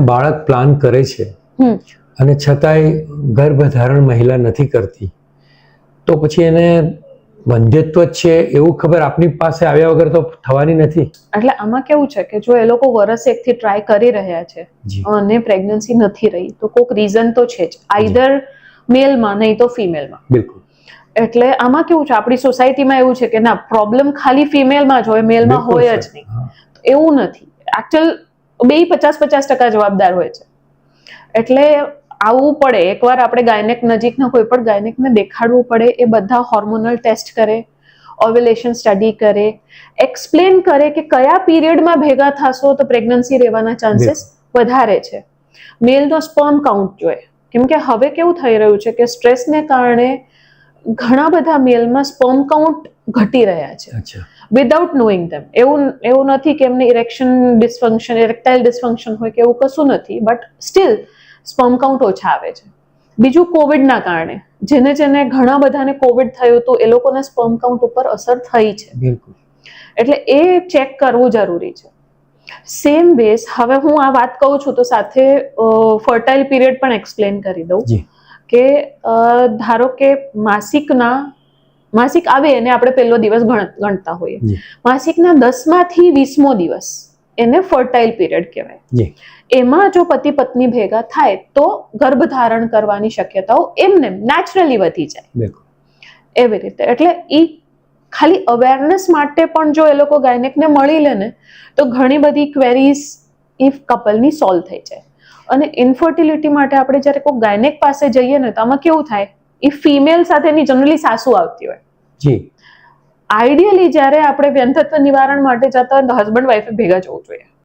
બાળક પ્લાન કરે છે અને છતાંય ગર્ભધારણ મહિલા નથી કરતી, તો પછી એને વંધ્યત્વ જ છે એવું ખબર આપણી પાસે આવ્યા વગર તો થવાની નથી. એટલે આમાં કેવું છે કે જો એ લોકો વર્ષ એકથી ટ્રાય કરી રહ્યા છે અને પ્રેગ્નન્સી નથી રહી તો કોઈક રીઝન તો છે જ, આઈધર મેલમાં નહીં તો ફિમેલમાં. બિલકુલ. એટલે આમાં કેવું છે, આપણી સોસાયટીમાં એવું છે કે ના, પ્રોબ્લેમ ખાલી ફિમેલમાં જ હોય, મેલમાં હોય જ નહીં. એવું નથી. એકચ્યુઅલ બે 50-50% જવાબદાર હોય છે. એટલે આવવું પડે એકવાર, આપણે ગાયનેક નજીકના કોઈ પણ ગાયનેકને દેખાડવું પડે. એ બધા હોર્મોનલ ટેસ્ટ કરે, ઓવ્યુલેશન સ્ટડી કરે, એક્સપ્લેન કરે કે કયા પીરિયડમાં ભેગા થશો તો પ્રેગ્નન્સી રહેવાના ચાન્સીસ વધારે છે. મેલનો સ્પર્મ કાઉન્ટ જોઈએ, કેમ કે હવે કેવું થઈ રહ્યું છે કે સ્ટ્રેસને કારણે ઘણા બધા મેલમાં સ્પર્મ કાઉન્ટ ઘટી રહ્યા છે વિધાઉટ નોઈંગ ધેમ. એવું નથી કે એમને ઇરેક્શન ડિસફંક્શન, ઇરેક્ટાઇલ ડિસફંક્શન હોય કે એવું કશું નથી, બટ સ્ટીલ સ્પર્મ કાઉન્ટ ઓછા આવે છે. બીજું કોવિડના કારણે જેને ઘણા બધાને કોવિડ થયું હતું એ લોકોના સ્પર્મ કાઉન્ટ ઉપર અસર થઈ છે. બિલકુલ. એટલે એ ચેક કરવું જરૂરી છે. સેમ વેઝ હવે હું આ વાત કહું છું તો સાથે ફર્ટાઇલ પીરિયડ પણ એક્સપ્લેન કરી દઉં કે ધારો કે માસિક આવે એને આપણે પહેલો દિવસ ગણતા હોઈએ. માસિકના 10માથી 20મો દિવસ એને ફર્ટાઇલ પીરિયડ કહેવાય. એમાં જો પતિ પત્ની ભેગા થાય તો ગર્ભધારણ કરવાની શક્યતાઓ એમને નેચરલી વધી જાય. એવી રીતે. એટલે એ ખાલી અવેરનેસ માટે પણ જો એ લોકો ગાયનેકને મળી લે ને તો ઘણી બધી ક્વેરીઝ એ કપલની સોલ્વ થઈ જાય. અને ઇન્ફર્ટિલિટી માટે આપણે જ્યારે કોઈ ગાયનેક પાસે જઈએ ને તો આમાં કેવું થાય, એ ફિમેલ સાથેની જનરલી સાસુ આવતી હોય. આઈડિયલી જ્યારે આપણે વ્યંધત્વ નિવારણ માટે જતા હોય તો હસબન્ડ વાઈફે ભેગા જવું જોઈએ.